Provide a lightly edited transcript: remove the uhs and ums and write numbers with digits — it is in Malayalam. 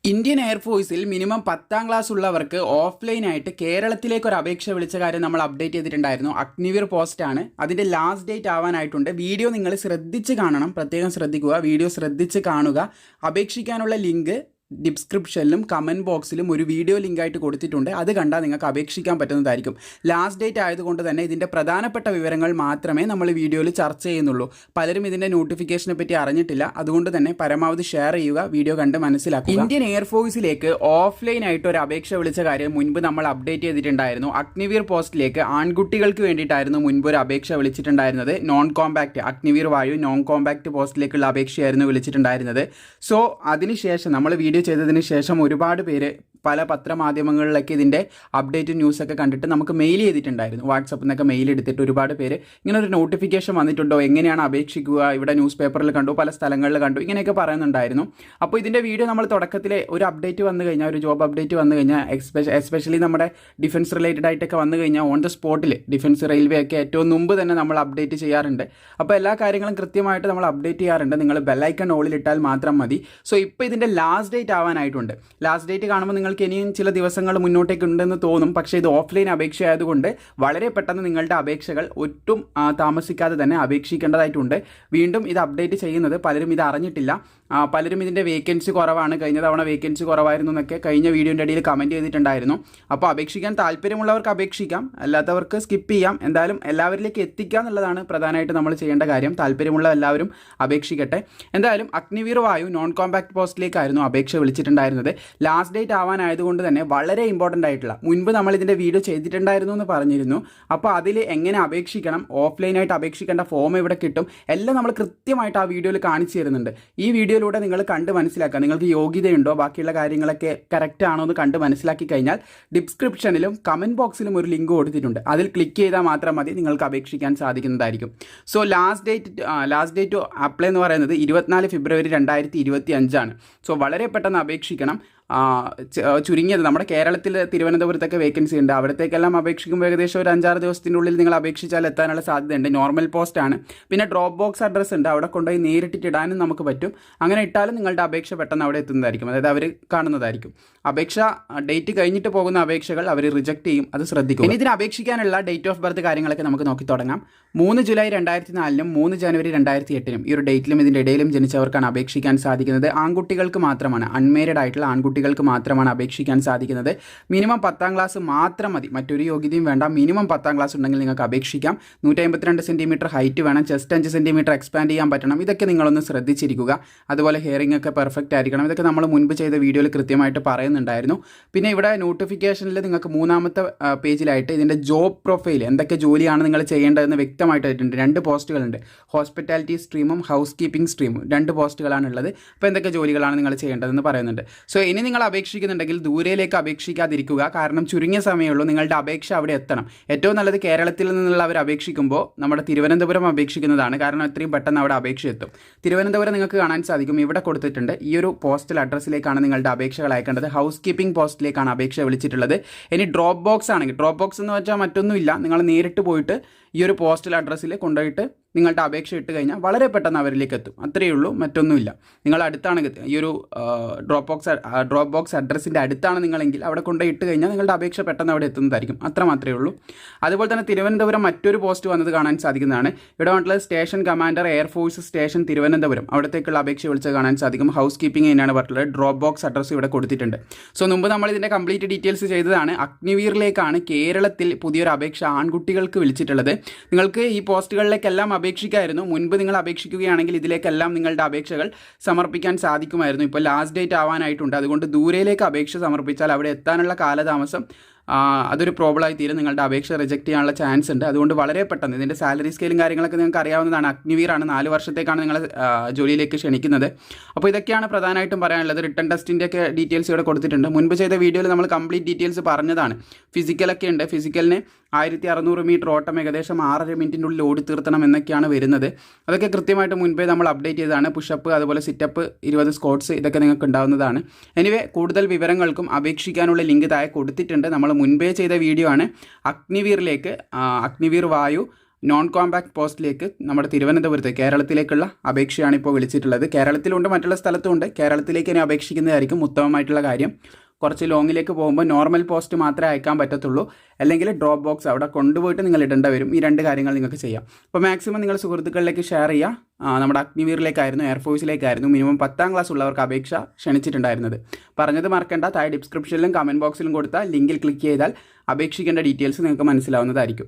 ഇന്ത്യൻ എയർഫോഴ്സിൽ മിനിമം 10ാം ക്ലാസ് ഉള്ളവർക്ക് ഓഫ്ലൈനായിട്ട് കേരളത്തിലേക്ക് ഒരു അപേക്ഷ വിളിച്ച കാര്യം നമ്മൾ അപ്ഡേറ്റ് ചെയ്തിട്ടുണ്ടായിരുന്നു. അഗ്നിവീർ പോസ്റ്റാണ്. അതിൻ്റെ ലാസ്റ്റ് ഡേറ്റ് ആവാനായിട്ടുണ്ട്. വീഡിയോ നിങ്ങൾ ശ്രദ്ധിച്ച് കാണണം, പ്രത്യേകം ശ്രദ്ധിക്കുക. വീഡിയോ ശ്രദ്ധിച്ച് കാണുക. അപേക്ഷിക്കാനുള്ള ലിങ്ക് ഡിസ്ക്രിപ്ഷനിലും കമൻറ്റ് ബോക്സിലും ഒരു വീഡിയോ ലിങ്കായിട്ട് കൊടുത്തിട്ടുണ്ട്. അത് കണ്ടാൽ നിങ്ങൾക്ക് അപേക്ഷിക്കാൻ പറ്റുന്നതായിരിക്കും. ലാസ്റ്റ് ഡേറ്റ് ആയതുകൊണ്ട് തന്നെ ഇതിൻ്റെ പ്രധാനപ്പെട്ട വിവരങ്ങൾ മാത്രമേ നമ്മൾ വീഡിയോയിൽ ചർച്ച ചെയ്യുന്നുള്ളൂ. പലരും ഇതിൻ്റെ നോട്ടിഫിക്കേഷനെ പറ്റി അറിഞ്ഞിട്ടില്ല. അതുകൊണ്ട് തന്നെ പരമാവധി ഷെയർ ചെയ്യുക, വീഡിയോ കണ്ട് മനസ്സിലാക്കുക. ഇന്ത്യൻ എയർഫോഴ്സിലേക്ക് ഓഫ്ലൈനായിട്ട് ഒരു അപേക്ഷ വിളിച്ച കാര്യം മുൻപ് നമ്മൾ അപ്ഡേറ്റ് ചെയ്തിട്ടുണ്ടായിരുന്നു. അഗ്നിവീർ പോസ്റ്റിലേക്ക് ആൺകുട്ടികൾക്ക് വേണ്ടിയിട്ടായിരുന്നു മുൻപ് ഒരു അപേക്ഷ വിളിച്ചിട്ടുണ്ടായിരുന്നത്. നോൺ കോമ്പാക്റ്റ് അഗ്നിവീർ വായു നോൺ കോമ്പാക്റ്റ് പോസ്റ്റിലേക്കുള്ള അപേക്ഷയായിരുന്നു വിളിച്ചിട്ടുണ്ടായിരുന്നത്. സോ അതിനുശേഷം നമ്മൾ വീഡിയോ ചെയ്തതിന് ശേഷം ഒരുപാട് പേര് പല പത്രമാധ്യമങ്ങളിലൊക്കെ ഇതിൻ്റെ അപ്ഡേറ്റ് ന്യൂസൊക്കെ കണ്ടിട്ട് നമുക്ക് മെയിൽ ചെയ്തിട്ടുണ്ടായിരുന്നു. വാട്സപ്പിൽ നിന്നൊക്കെ മെയിൽ എടുത്തിട്ട് ഒരുപാട് പേര് ഇങ്ങനെ ഒരു നോട്ടിഫിക്കേഷൻ വന്നിട്ടുണ്ടോ, എങ്ങനെയാണ് അപേക്ഷിക്കുക, ഇവിടെ ന്യൂസ് പേപ്പറിൽ കണ്ടു, പല സ്ഥലങ്ങളിൽ കണ്ടു, ഇങ്ങനെയൊക്കെ പറയുന്നുണ്ടായിരുന്നു. അപ്പോൾ ഇതിൻ്റെ വീഡിയോ നമ്മൾ തുടക്കത്തിലെ ഒരു അപ്ഡേറ്റ് വന്നു കഴിഞ്ഞാൽ, ഒരു ജോബ് അപ്ഡേറ്റ് വന്നു കഴിഞ്ഞാൽ, എസ്പെഷ്യലി നമ്മുടെ ഡിഫൻസ് റിലേറ്റഡ് ആയിട്ടൊക്കെ വന്നു കഴിഞ്ഞാൽ ഓൺ ദ സ്പോട്ടിൽ ഡിഫൻസ് റെയിൽവേ ഒക്കെ ഏറ്റവും മുമ്പ് തന്നെ നമ്മൾ അപ്ഡേറ്റ് ചെയ്യാറുണ്ട്. അപ്പോൾ എല്ലാ കാര്യങ്ങളും കൃത്യമായിട്ട് നമ്മൾ അപ്ഡേറ്റ് ചെയ്യാറുണ്ട്. നിങ്ങൾ ബെല്ലൈക്കൺ ഓളിലിട്ടാൽ മാത്രം മതി. സോ ഇപ്പോൾ ഇതിൻ്റെ ലാസ്റ്റ് ഡേറ്റ് ആവാനായിട്ടുണ്ട്. ലാസ്റ്റ് ഡേറ്റ് കാണുമ്പോൾ നിങ്ങൾക്ക് ഇനിയും ചില ദിവസങ്ങൾ മുന്നോട്ടേക്ക് ഉണ്ടെന്ന് തോന്നും. പക്ഷേ ഇത് ഓഫ്ലൈൻ അപേക്ഷ ആയതുകൊണ്ട് വളരെ പെട്ടെന്ന് നിങ്ങളുടെ അപേക്ഷകൾ ഒട്ടും താമസിക്കാതെ തന്നെ അപേക്ഷിക്കേണ്ടതായിട്ടുണ്ട്. വീണ്ടും ഇത് അപ്ഡേറ്റ് ചെയ്യുന്നത് പലരും ഇത് അറിഞ്ഞിട്ടില്ല. പലരും ഇതിൻ്റെ വേക്കൻസി കുറവാണ്, കഴിഞ്ഞ തവണ വേക്കൻസി കുറവായിരുന്നു എന്നൊക്കെ കഴിഞ്ഞ വീഡിയോൻ്റെ ഇടയിൽ കമൻറ്റ് ചെയ്തിട്ടുണ്ടായിരുന്നു. അപ്പോൾ അപേക്ഷിക്കാൻ താല്പര്യമുള്ളവർക്ക് അപേക്ഷിക്കാം, അല്ലാത്തവർക്ക് സ്കിപ്പ് ചെയ്യാം. എന്തായാലും എല്ലാവരിലേക്ക് എത്തിക്കുക എന്നുള്ളതാണ് പ്രധാനമായിട്ട് നമ്മൾ ചെയ്യേണ്ട കാര്യം. താല്പര്യമുള്ള എല്ലാവരും അപേക്ഷിക്കട്ടെ. എന്തായാലും അഗ്നിവീർ വായു നോൺ കോമ്പാക്ട് പോസ്റ്റിലേക്കായിരുന്നു അപേക്ഷ വിളിച്ചിട്ടുണ്ടായിരുന്നത്. ലാസ്റ്റ് ഡേറ്റ് ആവാനായതുകൊണ്ട് തന്നെ വളരെ ഇമ്പോർട്ടൻ്റ് ആയിട്ടുള്ള, മുൻപ് നമ്മൾ ഇതിൻ്റെ വീഡിയോ ചെയ്തിട്ടുണ്ടായിരുന്നു എന്ന് പറഞ്ഞിരുന്നു. അപ്പോൾ അതിൽ എങ്ങനെ അപേക്ഷിക്കണം, ഓഫ്ലൈനായിട്ട് അപേക്ഷിക്കേണ്ട ഫോം എവിടെ കിട്ടും, എല്ലാം നമ്മൾ കൃത്യമായിട്ട് ആ വീഡിയോയിൽ കാണിച്ചു തരുന്നുണ്ട്. ഈ വീഡിയോയിലൂടെ നിങ്ങൾ കണ്ട് മനസ്സിലാക്കുക, നിങ്ങൾക്ക് യോഗ്യതയുണ്ടോ, ബാക്കിയുള്ള കാര്യങ്ങളൊക്കെ കറക്റ്റ് ആണോ എന്ന് കണ്ട് മനസ്സിലാക്കി കഴിഞ്ഞാൽ ഡിസ്ക്രിപ്ഷനിലും കമൻറ്റ് ബോക്സിലും ഒരു ലിങ്ക് കൊടുത്തിട്ടുണ്ട്. അതിൽ ക്ലിക്ക് ചെയ്താൽ മാത്രം മതി നിങ്ങൾക്ക് അപേക്ഷിക്കാൻ സാധിക്കുന്നതായിരിക്കും. സോ ലാസ്റ്റ് ഡേറ്റ് അപ്ലൈ എന്ന് പറയുന്നത് 24 ഫെബ്രുവരി 2025 സോ വളരെ പെട്ടെന്ന് അപേക്ഷിക്കണം. ചുരുങ്ങിയത് നമ്മുടെ കേരളത്തിൽ തിരുവനന്തപുരത്തൊക്കെ വേക്കൻസി ഉണ്ട്. അവിടത്തേക്കെല്ലാം അപേക്ഷിക്കുമ്പോൾ ഏകദേശം ഒരു 5-6 ദിവസത്തിനുള്ളിൽ നിങ്ങൾ അപേക്ഷിച്ചാൽ എത്താനുള്ള സാധ്യതയുണ്ട്. നോർമൽ പോസ്റ്റാണ്. പിന്നെ ഡ്രോപ്പ് ബോക്സ് അഡ്രസ്സ് ഉണ്ട്, അവിടെ കൊണ്ടുപോയി നേരിട്ടിട്ട് ഇടാനും നമുക്ക് പറ്റും. അങ്ങനെ ഇട്ടാലും നിങ്ങളുടെ അപേക്ഷ പെട്ടെന്ന് അവിടെ എത്തുന്നതായിരിക്കും, അതായത് അവർ കാണുന്നതായിരിക്കും. അപേക്ഷ ഡേറ്റ് കഴിഞ്ഞിട്ട് പോകുന്ന അപേക്ഷകൾ അവർ റിജക്ട് ചെയ്യും, അത് ശ്രദ്ധിക്കും. ഇനി ഇതിന് അപേക്ഷിക്കാനുള്ള ഡേറ്റ് ഓഫ് ബർത്ത് കാര്യങ്ങളൊക്കെ നമുക്ക് നോക്കി തുടങ്ങാം. 3 ജൂലൈ 2004 3 ജനുവരി 2008 ഈ ഒരു ഡേറ്റിലും ഇതിൻ്റെ ഇടയിലും ജനിച്ചവർക്കാണ് അപേക്ഷിക്കാൻ സാധിക്കുന്നത്. ആൺകുട്ടികൾക്ക് മാത്രമാണ്, അൺമേരിഡ് ആയിട്ടുള്ള ആൺകുട്ടികൾക്ക് മാത്രമാണ് അപേക്ഷിക്കാൻ സാധിക്കുന്നത്. മിനിമം 10ാം ക്ലാസ് മാത്രം മതി, മറ്റൊരു യോഗ്യതയും വേണ്ട. മിനിമം 10ാം ക്ലാസ് ഉണ്ടെങ്കിൽ നിങ്ങൾക്ക് അപേക്ഷിക്കാം. 152 സെൻറ്റിമീറ്റർ ഹൈറ്റ് വേണം, ചെസ്റ്റ് 5 സെൻറ്റിമീറ്റർ എക്സ്പാൻഡ് ചെയ്യാൻ പറ്റണം. ഇതൊക്കെ നിങ്ങളൊന്ന് ശ്രദ്ധിച്ചിരിക്കുക. അതുപോലെ ഹിയറിംഗ് ഒക്കെ പെർഫെക്റ്റ് ആയിരിക്കണം. ഇതൊക്കെ നമ്മൾ മുൻപ് ചെയ്ത വീഡിയോയിൽ കൃത്യമായിട്ട് പറയുന്നുണ്ടായിരുന്നു. പിന്നെ ഇവിടെ നോട്ടിഫിക്കേഷനിൽ നിങ്ങൾക്ക് 3ാമത്തെ പേജിലായിട്ട് ഇതിൻ്റെ ജോബ് പ്രൊഫൈൽ, എന്തൊക്കെ ജോലിയാണ് നിങ്ങൾ ചെയ്യേണ്ടതെന്ന് വ്യക്തമായിട്ട് ആയിട്ടുണ്ട്. 2 പോസ്റ്റുകളുണ്ട്, ഹോസ്പിറ്റാലിറ്റി സ്ട്രീമും ഹൗസ് കീപ്പിംഗ് സ്ട്രീമും. 2 പോസ്റ്റുകളാണുള്ളത്. അപ്പോൾ എന്തൊക്കെ ജോലികളാണ് നിങ്ങൾ ചെയ്യേണ്ടതെന്ന് പറയുന്നുണ്ട്. സോ ഇനി നിങ്ങൾ അപേക്ഷിക്കുന്നുണ്ടെങ്കിൽ ദൂരേലേക്ക് അപേക്ഷിക്കാതിരിക്കുക. കാരണം ചുരുങ്ങിയ സമയമുള്ളൂ, നിങ്ങളുടെ അപേക്ഷ അവിടെ എത്തണം. ഏറ്റവും നല്ലത് കേരളത്തിൽ നിന്നുള്ളവർ അപേക്ഷിക്കുമ്പോൾ നമ്മുടെ തിരുവനന്തപുരം അപേക്ഷിക്കുന്നതാണ്. കാരണം എത്രയും പെട്ടെന്ന് അവിടെ അപേക്ഷ എത്തും. തിരുവനന്തപുരം നിങ്ങൾക്ക് കാണാൻ സാധിക്കും, ഇവിടെ കൊടുത്തിട്ടുണ്ട്. ഈ ഒരു പോസ്റ്റൽ അഡ്രസ്സിലേക്കാണ് നിങ്ങളുടെ അപേക്ഷകൾ അയക്കേണ്ടത്. ഹൗസ് കീപ്പിംഗ് പോസ്റ്റിലേക്കാണ് അപേക്ഷ വിളിച്ചിട്ടുള്ളത്. ഇനി ഡ്രോപ്പ് ബോക്സ് ആണെങ്കിൽ, ഡ്രോപ്പ് ബോക്സ് എന്ന് വെച്ചാൽ മറ്റൊന്നുമില്ല, നിങ്ങൾ നേരിട്ട് പോയിട്ട് ഈ ഒരു പോസ്റ്റൽ അഡ്രസ്സിൽ കൊണ്ടുപോയിട്ട് നിങ്ങളുടെ അപേക്ഷ ഇട്ട് കഴിഞ്ഞാൽ വളരെ പെട്ടെന്ന് അവരിലേക്ക് എത്തും. അത്രയേ ഉള്ളൂ, മറ്റൊന്നുമില്ല. നിങ്ങൾ അടുത്താണ് ഈ ഒരു ഡ്രോപ്പ് ബോക്സ് അഡ്രസ്സിൻ്റെ അടുത്താണ് നിങ്ങളെങ്കിൽ അവിടെ കൊണ്ടുപോയി ഇട്ട് കഴിഞ്ഞാൽ നിങ്ങളുടെ അപേക്ഷ പെട്ടെന്ന് അവിടെ എത്തുന്നതായിരിക്കും. അത്ര മാത്രമേ ഉള്ളൂ. അതുപോലെ തന്നെ തിരുവനന്തപുരം മറ്റൊരു പോസ്റ്റ് വന്നത് കാണാൻ സാധിക്കുന്നതാണ്. ഇവിടെ വന്നിട്ടുള്ളത് station commander air force station Thiruvananthapuram, അവിടത്തേക്കുള്ള അപേക്ഷ വിളിച്ച് കാണാൻ സാധിക്കും. ഹൗസ് കീപ്പിംഗ് തന്നെയാണ് പറഞ്ഞിട്ടുള്ളത്. ഡ്രോപ്പ് ബോക്സ് അഡ്രസ്സ് ഇവിടെ കൊടുത്തിട്ടുണ്ട്. സോ മുമ്പ് നമ്മൾ ഇതിൻ്റെ കംപ്ലീറ്റ് ഡീറ്റെയിൽസ് ചെയ്തതാണ്. അഗ്നിവീറിലേക്കാണ് കേരളത്തിൽ പുതിയൊരു അപേക്ഷ ആൺകുട്ടികൾക്ക് വിളിച്ചിട്ടുള്ളത്. നിങ്ങൾക്ക് ഈ പോസ്റ്റുകളിലേക്കെല്ലാം അപേക്ഷിക്കായിരുന്നു. മുൻപ് നിങ്ങൾ അപേക്ഷിക്കുകയാണെങ്കിൽ ഇതിലേക്കെല്ലാം നിങ്ങളുടെ അപേക്ഷകൾ സമർപ്പിക്കാൻ സാധിക്കുമായിരുന്നു. ഇപ്പോൾ ലാസ്റ്റ് ഡേറ്റ് ആവാനായിട്ടുണ്ട്. അതുകൊണ്ട് ദൂരയിലേക്ക് അപേക്ഷ സമർപ്പിച്ചാൽ അവിടെ എത്താനുള്ള കാലതാമസം അതൊരു പ്രോബ്ലമായി തീരും. നിങ്ങളുടെ അപേക്ഷ റിജക്റ്റ് ചെയ്യാനുള്ള ചാൻസ് ഉണ്ട്. അതുകൊണ്ട് വളരെ പെട്ടെന്ന് ഇതിൻ്റെ സാലറി സ്കെയിലും കാര്യങ്ങളൊക്കെ നിങ്ങൾക്ക് അറിയാവുന്നതാണ്. അഗ്നിവീറാണ്, 4 വർഷത്തേക്കാണ് നിങ്ങളെ ജോലിയിലേക്ക് ക്ഷണിക്കുന്നത്. അപ്പോൾ ഇതൊക്കെയാണ് പ്രധാനമായിട്ടും പറയാനുള്ളത്. റിട്ടൺ ടെസ്റ്റിൻ്റെയൊക്കെ ഡീറ്റെയിൽസ് ഇവിടെ കൊടുത്തിട്ടുണ്ട്. മുൻപ് ചെയ്ത വീഡിയോയിൽ നമ്മൾ കംപ്ലീറ്റ് ഡീറ്റെയിൽസ് പറഞ്ഞതാണ്. ഫിസിക്കലൊക്കെ ഉണ്ട്. ഫിസിക്കലിന് 1600 മീറ്റർ ഓട്ടം ഏകദേശം 6.5 മിനിറ്റിനുള്ളിൽ ഓടി തീർത്തണം എന്നൊക്കെയാണ് വരുന്നത്. അതൊക്കെ കൃത്യമായിട്ട് മുൻപേ നമ്മൾ അപ്ഡേറ്റ് ചെയ്തതാണ്. പുഷപ്പ്, അതുപോലെ സിറ്റപ്പ്, 20 സ്ക്വാട്സ്, ഇതൊക്കെ നിങ്ങൾക്ക് ഉണ്ടാവുന്നതാണ്. എനിവേ കൂടുതൽ വിവരങ്ങൾക്കും അപേക്ഷിക്കാനുള്ള ലിങ്ക് താഴെ കൊടുത്തിട്ടുണ്ട്. നമ്മൾ മുൻപേ ചെയ്ത വീഡിയോ ആണ്. അഗ്നിവീർ വായു നോൺ കോമ്പാക്ട് പോസ്റ്റിലേക്ക് നമ്മുടെ തിരുവനന്തപുരത്ത് കേരളത്തിലേക്കുള്ള അപേക്ഷയാണ് ഇപ്പോൾ വിളിച്ചിട്ടുള്ളത്. കേരളത്തിലുണ്ട്, മറ്റുള്ള സ്ഥലത്തുമുണ്ട്. കേരളത്തിലേക്ക് ഇനി അപേക്ഷിക്കുന്നതായിരിക്കും ഉത്തമമായിട്ടുള്ള കാര്യം. കുറച്ച് ലോങ്ങിലേക്ക് പോകുമ്പോൾ നോർമൽ പോസ്റ്റ് മാത്രമേ അയക്കാൻ പറ്റത്തുള്ളൂ, അല്ലെങ്കിൽ ഡ്രോപ്പ് ബോക്സ് അവിടെ കൊണ്ടുപോയിട്ട് നിങ്ങൾ ഇടേണ്ടി വരും. ഈ 2 കാര്യങ്ങൾ നിങ്ങൾക്ക് ചെയ്യാം. അപ്പോൾ മാക്സിമം നിങ്ങൾ സുഹൃത്തുക്കളിലേക്ക് ഷെയർ ചെയ്യുക. നമ്മുടെ അഗ്നിവീറിലേക്കായിരുന്നു, എയർഫോഴ്സിലേക്കായിരുന്നു മിനിമം 10ാം ക്ലാസ് ഉള്ളവർക്ക് അപേക്ഷ ക്ഷണിച്ചിട്ടുണ്ടായിരുന്നത്. പറഞ്ഞത് മറക്കണ്ട, താഴെ ഡിസ്ക്രിപ്ഷനിലും കമൻറ്റ് ബോക്സിലും കൊടുത്ത ലിങ്കിൽ ക്ലിക്ക് ചെയ്താൽ അപേക്ഷിക്കേണ്ട ഡീറ്റെയിൽസ് നിങ്ങൾക്ക് മനസ്സിലാവുന്നതായിരിക്കും.